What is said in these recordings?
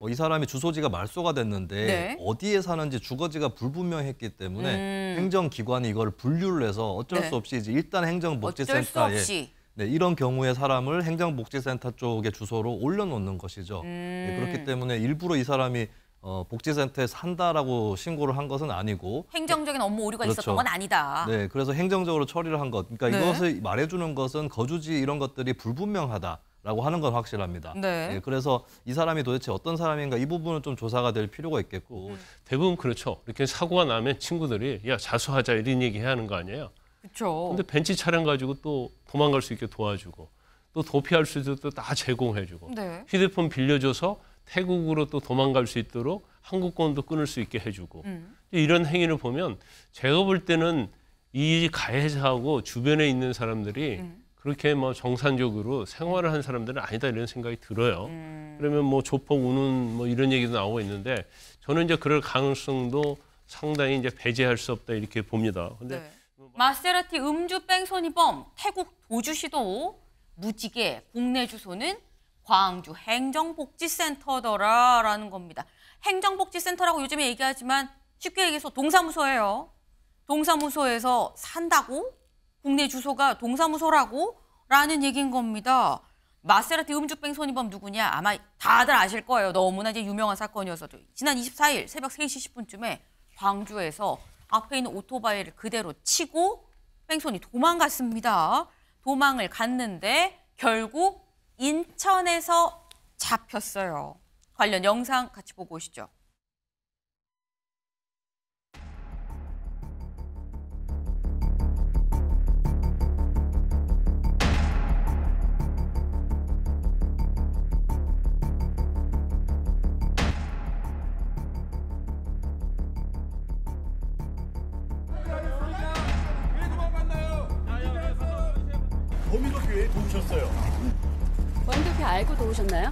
이 사람이 주소지가 말소가 됐는데 네. 어디에 사는지 주거지가 불분명했기 때문에 행정기관이 이걸 분류를 해서 어쩔 네. 수 없이 이제 일단 어쩔 수 행정복지센터에 없이. 네, 이런 경우의 사람을 행정복지센터 쪽의 주소로 올려놓는 것이죠. 네, 그렇기 때문에 일부러 이 사람이 복지센터에 산다라고 신고를 한 것은 아니고 행정적인 업무 오류가 그렇죠. 있었던 건 아니다. 네, 그래서 행정적으로 처리를 한 것. 그러니까 네. 이것을 말해주는 것은 거주지 이런 것들이 불분명하다라고 하는 건 확실합니다. 네. 네, 그래서 이 사람이 도대체 어떤 사람인가 이 부분은 좀 조사가 될 필요가 있겠고. 대부분 그렇죠. 이렇게 사고가 나면 친구들이 야 자수하자 이런 얘기 해야 하는 거 아니에요. 그렇죠. 근데 벤치 차량 가지고 또 도망갈 수 있게 도와주고 또 도피할 수 있도록 또 다 제공해주고 네. 휴대폰 빌려줘서 태국으로 또 도망갈 수 있도록 항공권도 끊을 수 있게 해주고 이런 행위를 보면 제가 볼 때는 이 가해자하고 주변에 있는 사람들이 그렇게 뭐 정상적으로 생활을 한 사람들은 아니다 이런 생각이 들어요. 그러면 뭐 조폭 우는 뭐 이런 얘기도 나오고 있는데 저는 이제 그럴 가능성도 상당히 이제 배제할 수 없다 이렇게 봅니다. 근데 네. 마세라티 음주 뺑소니범 태국 도주시도 무지개 국내 주소는 광주 행정복지센터더라라는 겁니다. 행정복지센터라고 요즘에 얘기하지만 쉽게 얘기해서 동사무소예요. 동사무소에서 산다고? 국내 주소가 동사무소라고? 라는 얘기인 겁니다. 마세라티 음주 뺑소니범 누구냐? 아마 다들 아실 거예요. 너무나 이제 유명한 사건이어서. 지난 24일 새벽 3시 10분쯤에 광주에서 앞에 있는 오토바이를 그대로 치고 뺑소니 도망갔습니다. 도망을 갔는데 결국 인천에서 잡혔어요. 관련 영상 같이 보고 오시죠. 범위도교에 도우셨어요. 원도표 알고 도우셨나요?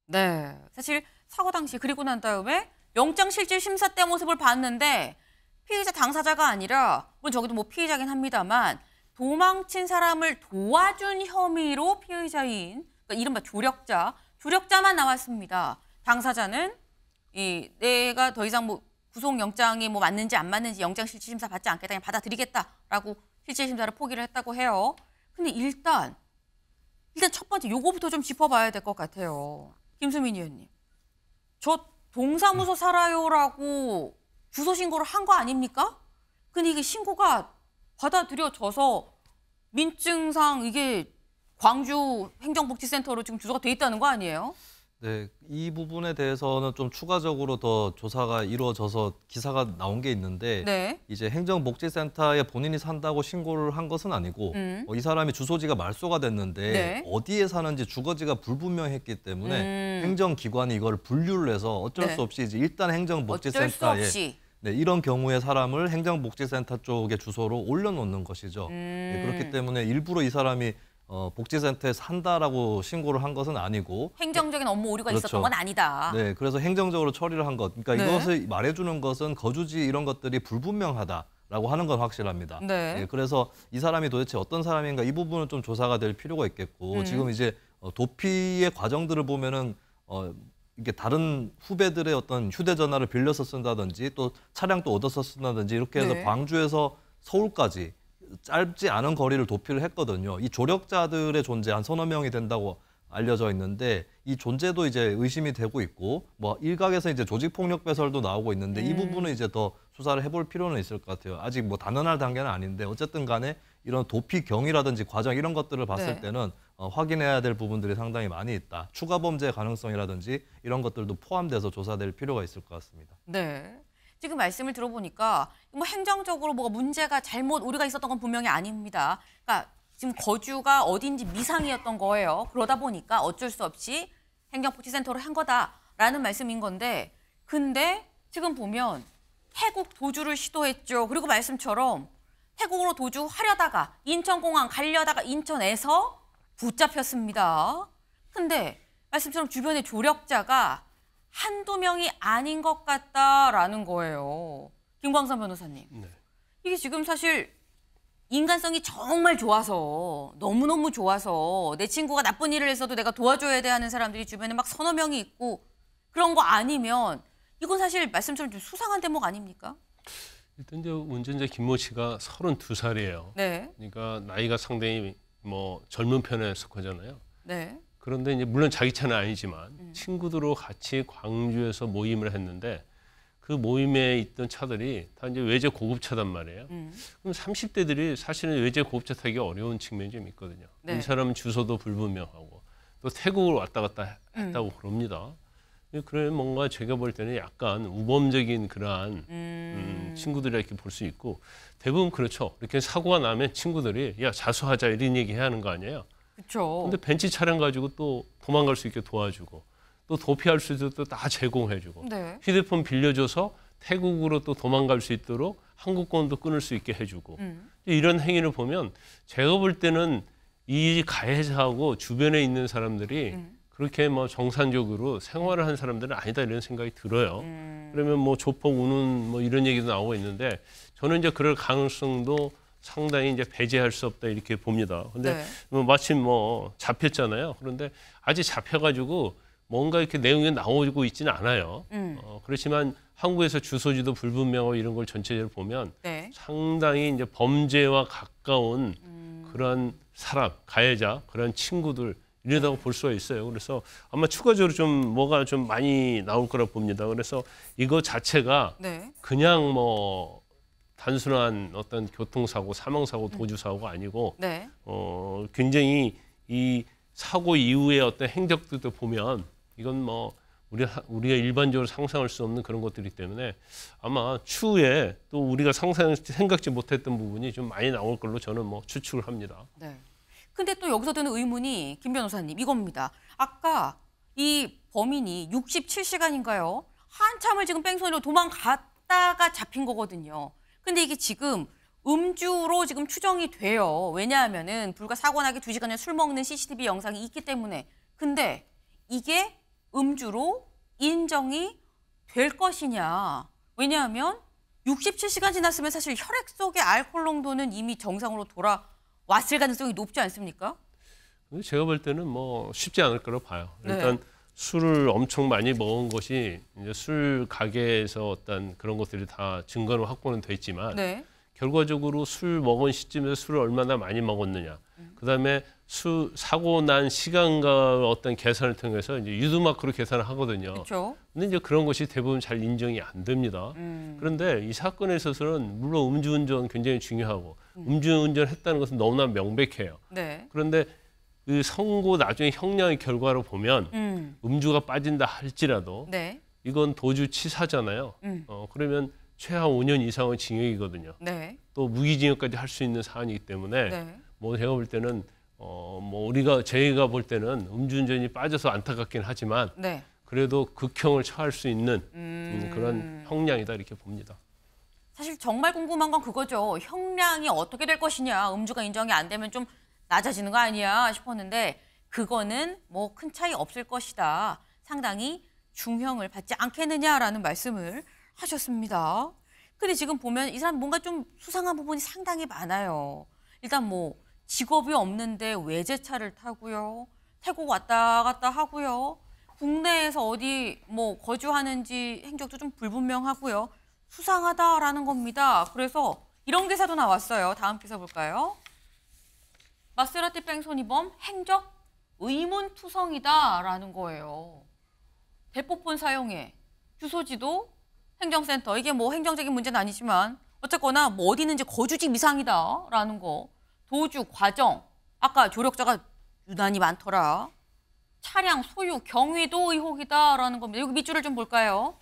네, 사실 사고 당시 그리고 난 다음에 영장실질심사 때 모습을 봤는데 피의자 당사자가 아니라 물론 저기도 뭐 피의자긴 합니다만 도망친 사람을 도와준 혐의로 피의자인 그러니까 이른바 조력자만 나왔습니다. 당사자는 내가 더 이상 뭐 구속영장이 뭐 맞는지 안 맞는지 영장실질심사 받지 않겠다 그냥 받아들이겠다라고 실질심사를 포기를 했다고 해요. 근데 일단 첫 번째 요거부터 좀 짚어봐야 될 것 같아요. 김수민 의원님. 저 동사무소 살아요라고 주소 신고를 한 거 아닙니까? 근데 이게 신고가 받아들여져서 민증상 이게 광주 행정복지센터로 지금 주소가 돼 있다는 거 아니에요? 네, 이 부분에 대해서는 좀 추가적으로 더 조사가 이루어져서 기사가 나온 게 있는데 네. 이제 행정복지센터에 본인이 산다고 신고를 한 것은 아니고 이 사람이 주소지가 말소가 됐는데 네. 어디에 사는지 주거지가 불분명했기 때문에 행정기관이 이걸 분류를 해서 어쩔 네. 수 없이 이제 일단 어쩔 수 행정복지센터에 없이. 네, 이런 경우의 사람을 행정복지센터 쪽의 주소로 올려놓는 것이죠. 네, 그렇기 때문에 일부러 이 사람이 복지센터에 산다라고 신고를 한 것은 아니고 행정적인 업무 오류가 그렇죠. 있었던 건 아니다. 네, 그래서 행정적으로 처리를 한 것. 그러니까 네. 이것을 말해주는 것은 거주지 이런 것들이 불분명하다라고 하는 건 확실합니다. 네. 그래서 이 사람이 도대체 어떤 사람인가 이 부분은 좀 조사가 될 필요가 있겠고 지금 이제 도피의 과정들을 보면은 이게 다른 후배들의 어떤 휴대전화를 빌려서 쓴다든지 또 차량도 얻어서 쓴다든지 이렇게 해서 네. 광주에서 서울까지 짧지 않은 거리를 도피를 했거든요. 이 조력자들의 존재 한 서너 명이 된다고 알려져 있는데 이 존재도 이제 의심이 되고 있고 뭐 일각에서 이제 조직폭력 배설도 나오고 있는데 이 부분은 이제 더 수사를 해볼 필요는 있을 것 같아요. 아직 뭐 단언할 단계는 아닌데 어쨌든 간에 이런 도피 경위라든지 과정 이런 것들을 봤을 네. 때는 확인해야 될 부분들이 상당히 많이 있다. 추가 범죄 가능성이라든지 이런 것들도 포함돼서 조사될 필요가 있을 것 같습니다. 네. 지금 말씀을 들어보니까 뭐 행정적으로 뭐가 문제가 잘못 오류가 있었던 건 분명히 아닙니다. 그러니까 지금 거주가 어딘지 미상이었던 거예요. 그러다 보니까 어쩔 수 없이 행정복지센터로 한 거다라는 말씀인 건데 근데 지금 보면 태국 도주를 시도했죠. 그리고 말씀처럼 태국으로 도주하려다가 인천공항 가려다가 인천에서 붙잡혔습니다. 근데 말씀처럼 주변에 조력자가 한두 명이 아닌 것 같다라는 거예요. 김광선 변호사님. 네. 이게 지금 사실 인간성이 정말 좋아서 너무너무 좋아서 내 친구가 나쁜 일을 했어도 내가 도와줘야 돼 하는 사람들이 주변에 막 서너 명이 있고 그런 거 아니면 이건 사실 말씀처럼 좀 수상한 대목 아닙니까? 일단 이제 운전자 김모 씨가 32살이에요. 네. 그러니까 나이가 상당히 뭐 젊은 편에 속하잖아요. 네. 그런데 이제 물론 자기 차는 아니지만 친구들하고 같이 광주에서 모임을 했는데 그 모임에 있던 차들이 다 이제 외제 고급차단 말이에요. 그럼 30대들이 사실은 외제 고급차 타기 어려운 측면이 좀 있거든요. 네. 이 사람은 주소도 불분명하고 또 태국을 왔다 갔다 했다고 그럽니다. 그래 뭔가 제가 볼 때는 약간 우범적인 그러한 친구들이 이렇게 볼 수 있고 대부분 그렇죠. 이렇게 사고가 나면 친구들이 야 자수하자 이런 얘기 해야 하는 거 아니에요. 그렇죠. 근데 벤치 차량 가지고 또 도망갈 수 있게 도와주고 또 도피할 수 있도록 또 다 제공해주고 네. 휴대폰 빌려줘서 태국으로 또 도망갈 수 있도록 항공권도 끊을 수 있게 해주고 이런 행위를 보면 제가 볼 때는 이 가해자하고 주변에 있는 사람들이 그렇게 뭐 정상적으로 생활을 한 사람들은 아니다 이런 생각이 들어요. 그러면 뭐 조폭 우는 뭐 이런 얘기도 나오고 있는데 저는 이제 그럴 가능성도 상당히 이제 배제할 수 없다 이렇게 봅니다. 근데 네. 뭐 마침 뭐 잡혔잖아요. 그런데 아직 잡혀가지고 뭔가 이렇게 내용이 나오고 있지는 않아요. 그렇지만 한국에서 주소지도 불분명하고 이런 걸 전체적으로 보면 네. 상당히 이제 범죄와 가까운 그런 사람, 가해자, 그런 친구들 이러다고 볼 수가 있어요. 그래서 아마 추가적으로 좀 뭐가 좀 많이 나올 거라 봅니다. 그래서 이거 자체가 네. 그냥 뭐 단순한 어떤 교통사고, 사망사고, 도주사고가 아니고 네. 굉장히 이 사고 이후의 어떤 행적들도 보면 이건 뭐 우리가 일반적으로 상상할 수 없는 그런 것들이기 때문에 아마 추후에 또 우리가 생각지 못했던 부분이 좀 많이 나올 걸로 저는 뭐 추측을 합니다. 네. 근데 또 여기서 드는 의문이 김 변호사님 이겁니다. 아까 이 범인이 67시간인가요? 한참을 지금 뺑소니로 도망갔다가 잡힌 거거든요. 근데 이게 지금 음주로 지금 추정이 돼요. 왜냐하면은 불과 사고 나기 2시간 전에 술 먹는 CCTV 영상이 있기 때문에. 근데 이게 음주로 인정이 될 것이냐. 왜냐하면 67시간 지났으면 사실 혈액 속의 알코올 농도는 이미 정상으로 돌아왔을 가능성이 높지 않습니까? 근데 제가 볼 때는 뭐 쉽지 않을 거라고 봐요. 네. 일단 술을 엄청 많이 먹은 것이 이제 술 가게에서 어떤 그런 것들이 다 증거는 확보는 돼 있지만 네. 결과적으로 술 먹은 시점에서 술을 얼마나 많이 먹었느냐. 그다음에 사고 난 시간과 어떤 계산을 통해서 이제 유두마크로 계산을 하거든요. 그렇죠. 근데 이제 그런 것이 대부분 잘 인정이 안 됩니다. 그런데 이 사건에 있어서는 물론 음주운전 굉장히 중요하고 음주운전 했다는 것은 너무나 명백해요. 네. 그런데 그 선고 나중에 형량의 결과로 보면 음주가 빠진다 할지라도 네. 이건 도주치사잖아요. 그러면 최하 5년 이상의 징역이거든요. 네. 또 무기징역까지 할 수 있는 사안이기 때문에 네. 뭐 제가 볼 때는 뭐 제가 볼 때는 음주운전이 빠져서 안타깝긴 하지만 네. 그래도 극형을 처할 수 있는 그런 형량이다 이렇게 봅니다. 사실 정말 궁금한 건 그거죠. 형량이 어떻게 될 것이냐. 음주가 인정이 안 되면 좀 낮아지는 거 아니야 싶었는데 그거는 뭐 큰 차이 없을 것이다. 상당히 중형을 받지 않겠느냐라는 말씀을 하셨습니다. 근데 지금 보면 이 사람 뭔가 좀 수상한 부분이 상당히 많아요. 일단 뭐 직업이 없는데 외제차를 타고요. 태국 왔다 갔다 하고요. 국내에서 어디 뭐 거주하는지 행적도 좀 불분명하고요. 수상하다라는 겁니다. 그래서 이런 기사도 나왔어요. 다음 기사 볼까요? 마세라티 뺑소니범 행적 의문투성이다라는 거예요. 대포폰 사용해 주소지도 행정센터. 이게 뭐 행정적인 문제는 아니지만 어쨌거나 뭐 어디 있는지 거주지 미상이다라는 거. 도주 과정. 아까 조력자가 유난히 많더라. 차량 소유 경위도 의혹이다라는 겁니다. 여기 밑줄을 좀 볼까요?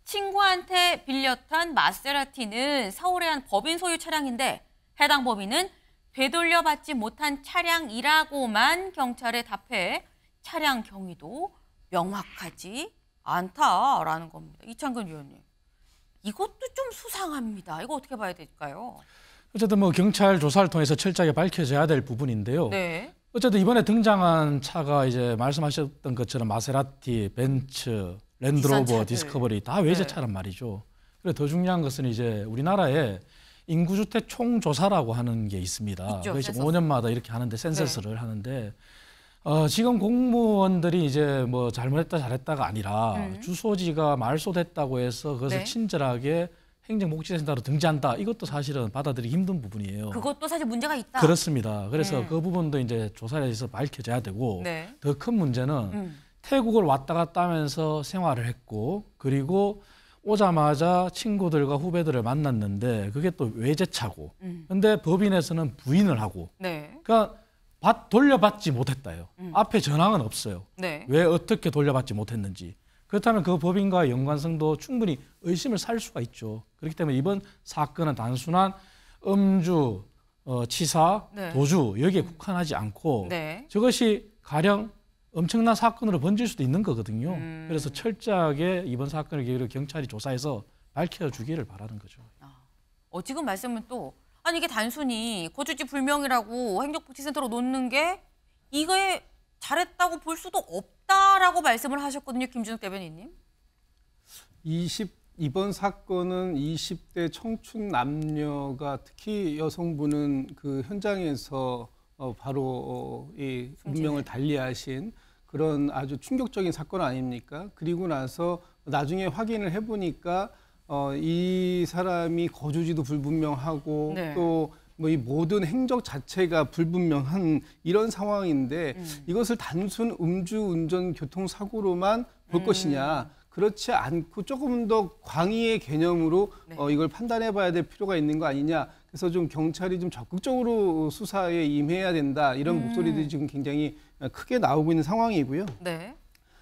친구한테 빌려 탄 마세라티는 서울에 한 법인 소유 차량인데 해당 법인은 되돌려받지 못한 차량이라고만 경찰에 답해 차량 경위도 명확하지 않다라는 겁니다. 이창근 위원님. 이것도 좀 수상합니다. 이거 어떻게 봐야 될까요? 어쨌든 뭐 경찰 조사를 통해서 철저하게 밝혀져야 될 부분인데요. 네. 어쨌든 이번에 등장한 차가 이제 말씀하셨던 것처럼 마세라티, 벤츠, 랜드로버, 차들. 디스커버리 다 외제차란 말이죠. 그리고 더 중요한 것은 이제 우리나라에 인구주택 총조사라고 하는 게 있습니다. 있죠, 그것이 센서스. 5년마다 이렇게 하는데 센서스를 하는데 지금 공무원들이 이제 뭐 잘못했다 잘했다가 아니라 주소지가 말소됐다고 해서 그것을 네. 친절하게 행정복지센터로 등재한다. 이것도 사실은 받아들이기 힘든 부분이에요. 그것도 사실 문제가 있다. 그렇습니다. 그래서 그 부분도 이제 조사에 의해서 밝혀져야 되고 네. 더 큰 문제는 태국을 왔다 갔다 하면서 생활을 했고 그리고 오자마자 친구들과 후배들을 만났는데 그게 또 외제차고 근데 법인에서는 부인을 하고 네. 그러니까 돌려받지 못했다요. 앞에 전황은 없어요. 네. 왜 어떻게 돌려받지 못했는지. 그렇다면 그 법인과의 연관성도 충분히 의심을 살 수가 있죠. 그렇기 때문에 이번 사건은 단순한 음주, 치사, 네. 도주 여기에 국한하지 않고 네. 저것이 가령 엄청난 사건으로 번질 수도 있는 거거든요. 그래서 철저하게 이번 사건을 계기로 경찰이 조사해서 밝혀주기를 바라는 거죠. 지금 말씀은 또 아니 이게 단순히 거주지 불명이라고 행정복지센터로 놓는 게 이거에 잘했다고 볼 수도 없다라고 말씀을 하셨거든요. 김준욱 대변인님. 이번 사건은 20대 청춘 남녀가 특히 여성분은 그 현장에서 바로 이 운명을 달리하신 그런 아주 충격적인 사건 아닙니까? 그리고 나서 나중에 확인을 해보니까 이 사람이 거주지도 불분명하고 네. 또 뭐 이 모든 행적 자체가 불분명한 이런 상황인데 이것을 단순 음주운전 교통사고로만 볼 것이냐? 그렇지 않고 조금 더 광의의 개념으로 네. 이걸 판단해 봐야 될 필요가 있는 거 아니냐. 그래서 좀 경찰이 좀 적극적으로 수사에 임해야 된다. 이런 목소리들이 지금 굉장히 크게 나오고 있는 상황이고요. 네.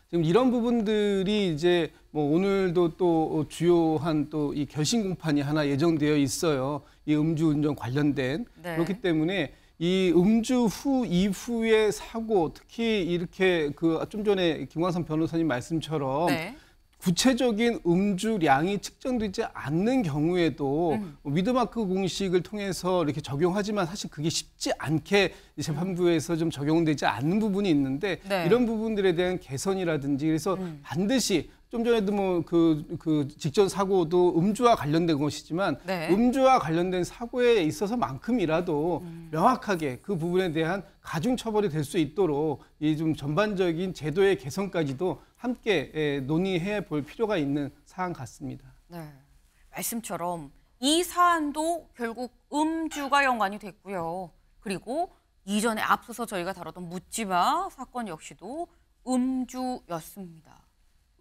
지금 이런 부분들이 이제 뭐 오늘도 또 주요한 또 이 결심 공판이 하나 예정되어 있어요. 이 음주운전 관련된. 네. 그렇기 때문에 이 음주 후 이후의 사고 특히 이렇게 그 좀 전에 김광선 변호사님 말씀처럼 네. 구체적인 음주량이 측정되지 않는 경우에도 위드마크 공식을 통해서 이렇게 적용하지만 사실 그게 쉽지 않게 재판부에서 좀 적용되지 않는 부분이 있는데 네. 이런 부분들에 대한 개선이라든지 그래서 반드시 좀 전에도 뭐 그 직전 사고도 음주와 관련된 것이지만 네. 음주와 관련된 사고에 있어서만큼이라도 명확하게 그 부분에 대한 가중 처벌이 될 수 있도록 이 좀 전반적인 제도의 개선까지도 함께 논의해 볼 필요가 있는 사안 같습니다. 네. 말씀처럼 이 사안도 결국 음주가 연관이 됐고요. 그리고 이전에 앞서서 저희가 다뤘던 묻지마 사건 역시도 음주였습니다.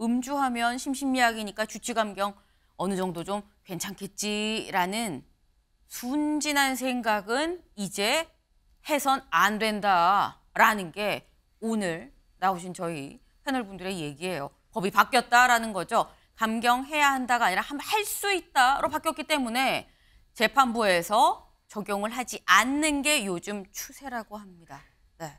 음주하면 심신미약이니까 주치감경 어느 정도 좀 괜찮겠지라는 순진한 생각은 이제 해선 안 된다라는 게 오늘 나오신 저희 패널분들의 얘기예요. 법이 바뀌었다라는 거죠. 감경해야 한다가 아니라 할 수 있다로 바뀌었기 때문에 재판부에서 적용을 하지 않는 게 요즘 추세라고 합니다. 네.